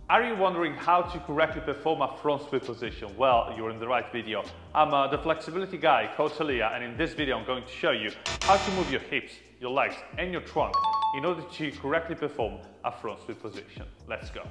Are you wondering how to correctly perform a front split position? Well, you're in the right video. I'm the flexibility guy, Coach Elia, and in this video I'm going to show you how to move your hips, your legs and your trunk in order to correctly perform a front split position. Let's go.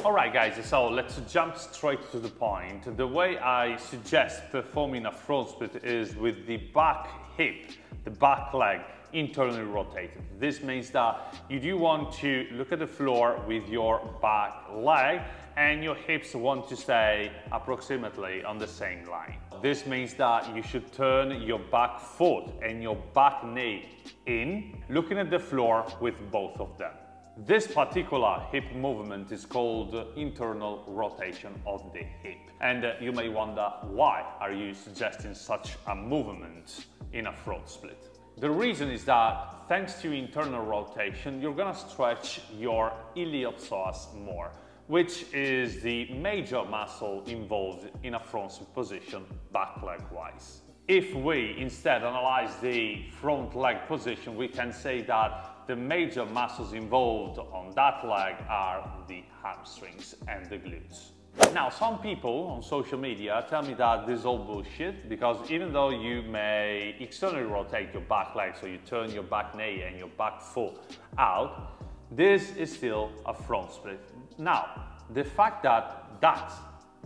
Alright guys, so let's jump straight to the point. The way I suggest performing a front split is with the back hip, the back leg internally rotated. This means that you do want to look at the floor with your back leg and your hips want to stay approximately on the same line. This means that you should turn your back foot and your back knee in, looking at the floor with both of them. This particular hip movement is called internal rotation of the hip. And you may wonder, why are you suggesting such a movement in a front split? The reason is that thanks to internal rotation, you're gonna stretch your iliopsoas more, which is the major muscle involved in a front split position, back leg wise. If we instead analyze the front leg position, we can say that the major muscles involved on that leg are the hamstrings and the glutes. Now, some people on social media tell me that this is all bullshit because even though you may externally rotate your back leg, so you turn your back knee and your back foot out, this is still a front split. Now, the fact that that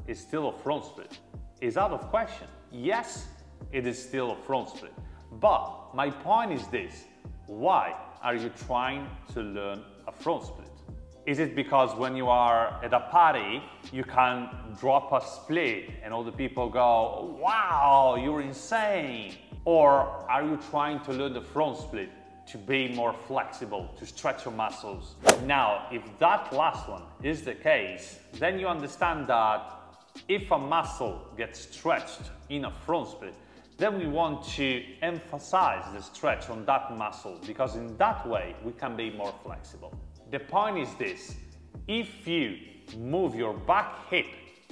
is still a front split is out of question. Yes, it is still a front split. But my point is this: why are you trying to learn a front split? Is it because when you are at a party, you can drop a split and all the people go, wow, you're insane? Or are you trying to learn the front split to be more flexible, to stretch your muscles? Now, if that last one is the case, then you understand that if a muscle gets stretched in a front split, then we want to emphasize the stretch on that muscle because in that way we can be more flexible. The point is this: if you move your back hip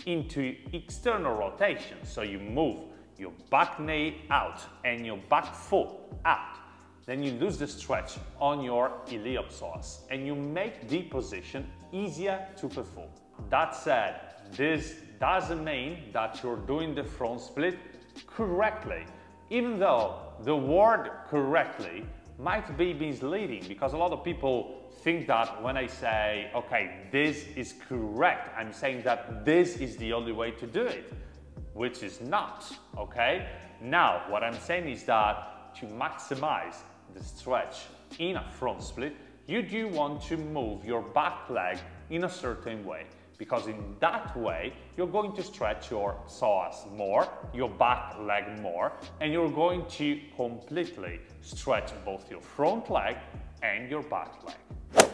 into external rotation, so you move your back knee out and your back foot out, then you lose the stretch on your iliopsoas and you make the position easier to perform. That said, this doesn't mean that you're doing the front split correctly, even though the word correctly might be misleading because a lot of people think that when I say, okay, this is correct, I'm saying that this is the only way to do it, which is not, okay? Now, what I'm saying is that to maximize the stretch in a front split, you do want to move your back leg in a certain way, because in that way, you're going to stretch your psoas more, your back leg more, and you're going to completely stretch both your front leg and your back leg.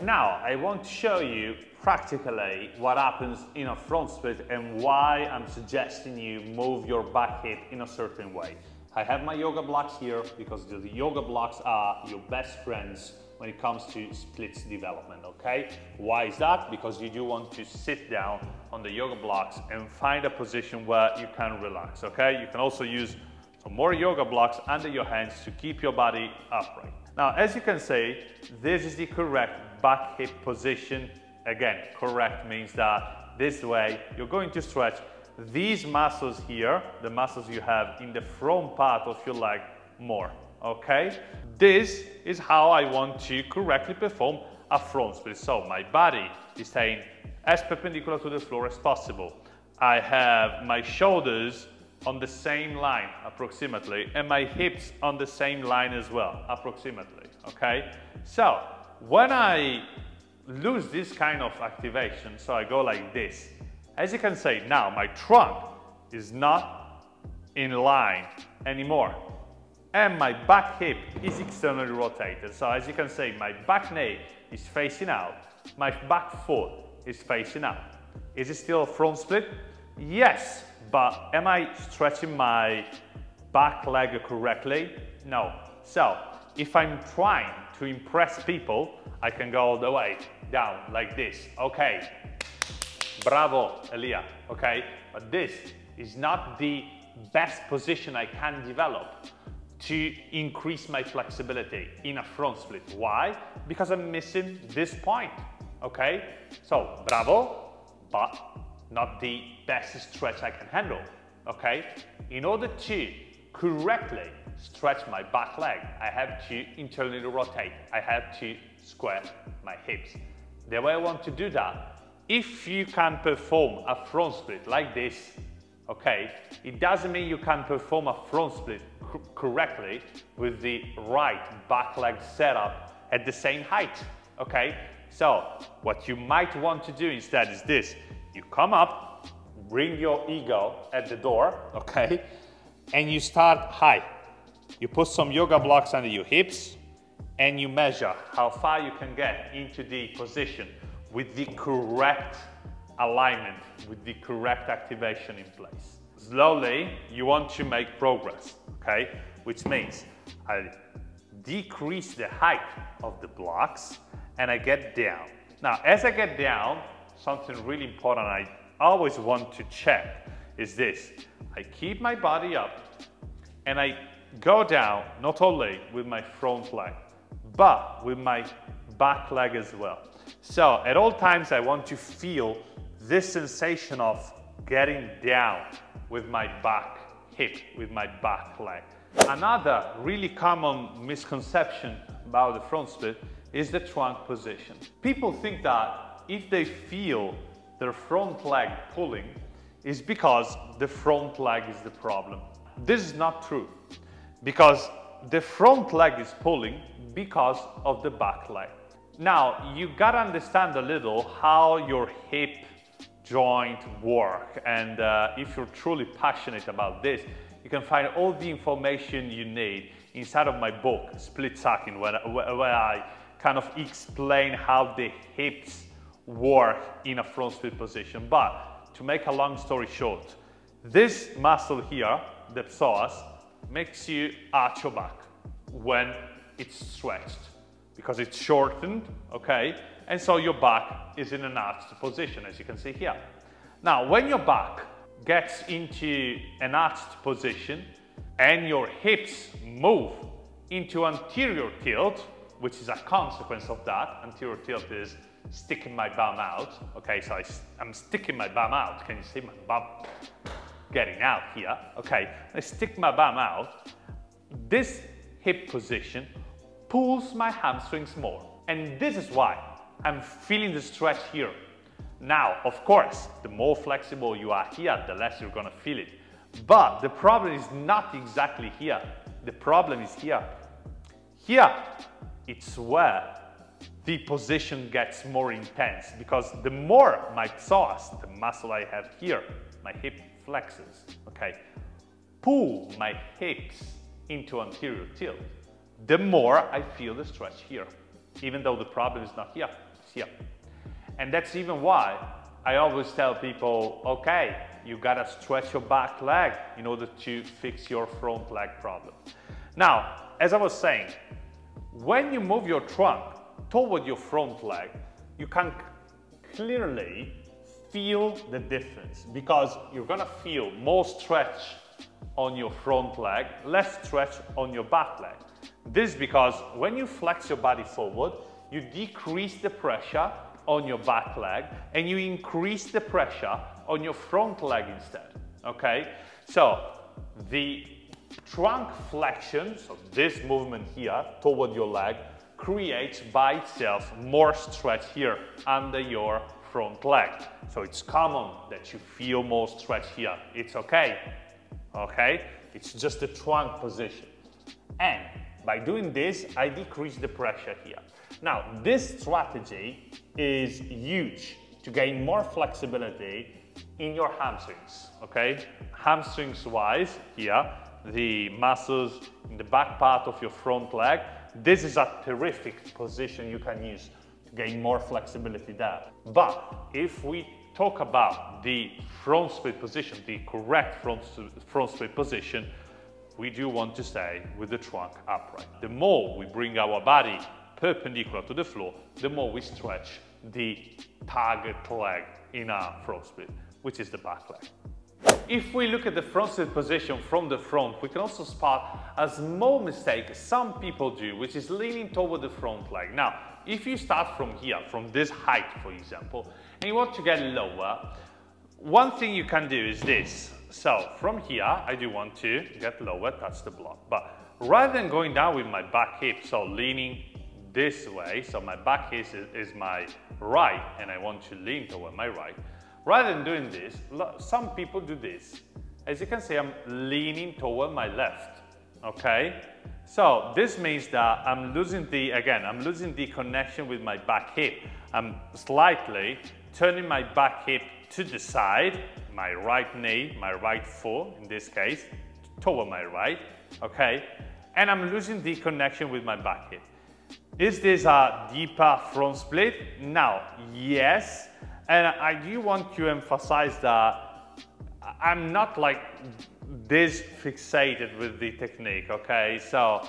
Now, I want to show you practically what happens in a front split and why I'm suggesting you move your back hip in a certain way. I have my yoga blocks here because the yoga blocks are your best friends when it comes to splits development, okay? Why is that? Because you do want to sit down on the yoga blocks and find a position where you can relax, okay? You can also use some more yoga blocks under your hands to keep your body upright. Now, as you can see, this is the correct back hip position. Again, correct means that this way you're going to stretch these muscles here, the muscles you have in the front part of your leg more, okay? This is how I want to correctly perform a front split. So my body is staying as perpendicular to the floor as possible. I have my shoulders on the same line approximately and my hips on the same line as well approximately, okay? So when I lose this kind of activation, so I go like this, as you can see now my trunk is not in line anymore and my back hip is externally rotated. So as you can see, my back knee is facing out, my back foot is facing out. Is it still a front split? Yes, but am I stretching my back leg correctly? No. So if I'm trying to impress people, I can go all the way down like this. Okay, bravo, Elia, okay? But this is not the best position I can develop to increase my flexibility in a front split. Why? Because I'm missing this point, okay? So, bravo, but not the best stretch I can handle, okay? In order to correctly stretch my back leg, I have to internally rotate. I have to square my hips. The way I want to do that, if you can perform a front split like this, okay, it doesn't mean you can perform a front split correctly with the right back leg setup at the same height, okay? So what you might want to do instead is this. You come up, bring your ego at the door, okay? And you start high. You put some yoga blocks under your hips and you measure how far you can get into the position with the correct alignment, with the correct activation in place. Slowly, you want to make progress, okay? Which means I decrease the height of the blocks and I get down. Now, as I get down, something really important I always want to check is this. I keep my body up and I go down not only with my front leg, but with my back leg as well. So at all times I want to feel this sensation of getting down with my back hip, with my back leg. Another really common misconception about the front split is the trunk position. People think that if they feel their front leg pulling, it's because the front leg is the problem. This is not true, because the front leg is pulling because of the back leg. Now, you gotta understand a little how your hip joint work, and if you're truly passionate about this, you can find all the information you need inside of my book, Split Sucking, where I kind of explain how the hips work in a front split position. But to make a long story short, this muscle here, the psoas, makes you arch your back when it's stretched, because it's shortened, okay? And so your back is in an arched position, as you can see here. Now, when your back gets into an arched position and your hips move into anterior tilt, which is a consequence of that, anterior tilt is sticking my bum out, okay? So I'm sticking my bum out. Can you see my bum getting out here? Okay, I stick my bum out. This hip position pulls my hamstrings more. And this is why I'm feeling the stretch here. Now, of course, the more flexible you are here, the less you're gonna feel it. But the problem is not exactly here. The problem is here. Here, it's where the position gets more intense, because the more my psoas, the muscle I have here, my hip flexes, okay, pull my hips into anterior tilt, the more I feel the stretch here, even though the problem is not here, it's here. And that's even why I always tell people, okay, you gotta stretch your back leg in order to fix your front leg problem. Now, as I was saying, when you move your trunk toward your front leg, you can clearly feel the difference, because you're gonna feel more stretch on your front leg, less stretch on your back leg. This is because when you flex your body forward, you decrease the pressure on your back leg and you increase the pressure on your front leg instead, okay? So the trunk flexion, so this movement here toward your leg, creates by itself more stretch here under your front leg. So it's common that you feel more stretch here. It's okay, okay? It's just the trunk position. And by doing this, I decrease the pressure here. Now, this strategy is huge to gain more flexibility in your hamstrings, okay? Hamstrings wise, here, the muscles in the back part of your front leg, this is a terrific position you can use to gain more flexibility there. But if we talk about the front split position, the correct front split position, we do want to stay with the trunk upright. The more we bring our body perpendicular to the floor, the more we stretch the target leg in our front split, which is the back leg. If we look at the front split position from the front, we can also spot a small mistake some people do, which is leaning toward the front leg. Now, if you start from here, from this height, for example, and you want to get lower, one thing you can do is this. So from here, I do want to get lower, touch the block. But rather than going down with my back hip, so leaning this way, so my back hip is my right, and I want to lean toward my right. Rather than doing this, some people do this. As you can see, I'm leaning toward my left, okay? So this means that I'm losing the connection with my back hip. I'm slightly turning my back hip to the side, my right knee, my right foot in this case, toward my right, okay? And I'm losing the connection with my back hip. Is this a deeper front split? Now, yes. And I do want to emphasize that I'm not like this fixated with the technique, okay? So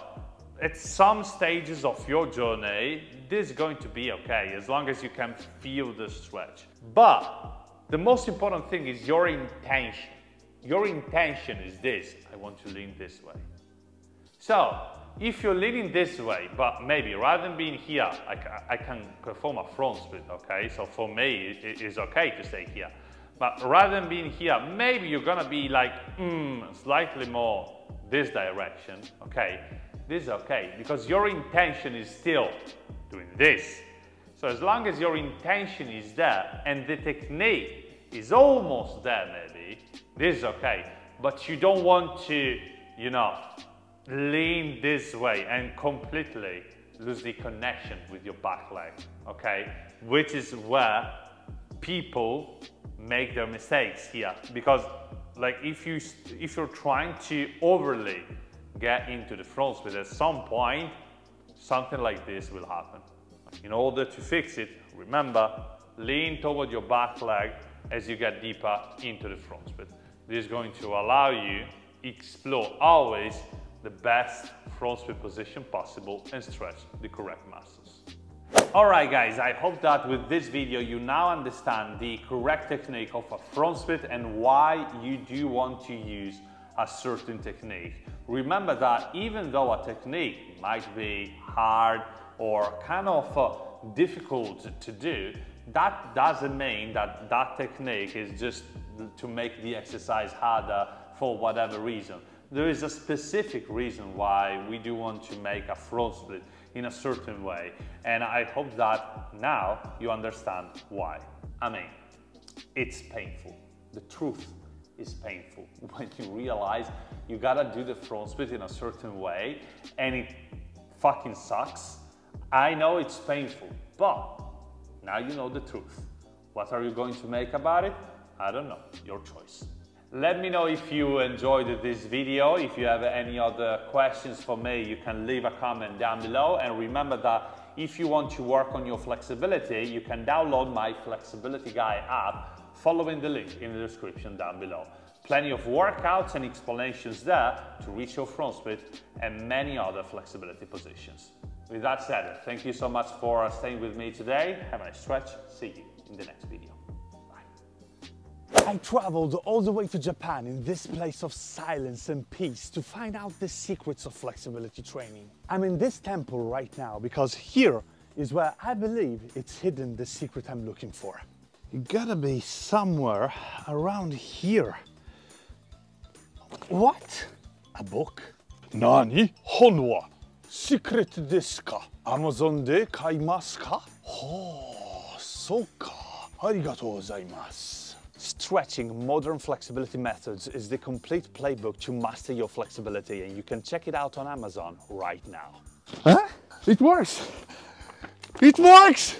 at some stages of your journey, this is going to be okay, as long as you can feel the stretch. But the most important thing is your intention. Your intention is this: I want to lean this way. So if you're leaning this way, but maybe rather than being here, I can perform a front split, okay? So for me, it is okay to stay here. But rather than being here, maybe you're gonna be like, slightly more this direction, okay? This is okay, because your intention is still doing this. So as long as your intention is there and the technique is almost there maybe, this is okay. But you don't want to, you know, lean this way and completely lose the connection with your back leg, okay? Which is where people make their mistakes here. Because like if you're trying to overly get into the front split, at some point, something like this will happen. In order to fix it, remember, lean toward your back leg as you get deeper into the front split. This is going to allow you to explore always the best front split position possible and stretch the correct muscles. Alright guys, I hope that with this video you now understand the correct technique of a front split and why you do want to use a certain technique. Remember that even though a technique might be hard or kind of difficult to do, that doesn't mean that that technique is just to make the exercise harder for whatever reason. There is a specific reason why we do want to make a front split in a certain way, and I hope that now you understand why. I mean, it's painful. The truth is painful when you realize you gotta do the front split in a certain way and it fucking sucks. I know it's painful, but now you know the truth. What are you going to make about it? I don't know, your choice. Let me know if you enjoyed this video. If you have any other questions for me, you can leave a comment down below. And remember that if you want to work on your flexibility, you can download my Flexibility Guy app following the link in the description down below. Plenty of workouts and explanations there to reach your front split and many other flexibility positions. With that said, thank you so much for staying with me today. Have a nice stretch. See you in the next video. I traveled all the way to Japan in this place of silence and peace to find out the secrets of flexibility training. I'm in this temple right now because here is where I believe it's hidden the secret I'm looking for. You gotta be somewhere around here. What? A book? Nani? Honwa? Secret desu ka? Amazon de kaimasu ka? Oh, so ka. Arigatou gozaimasu. Stretching Modern Flexibility Methods is the complete playbook to master your flexibility, and you can check it out on Amazon right now. Huh? It works! It works!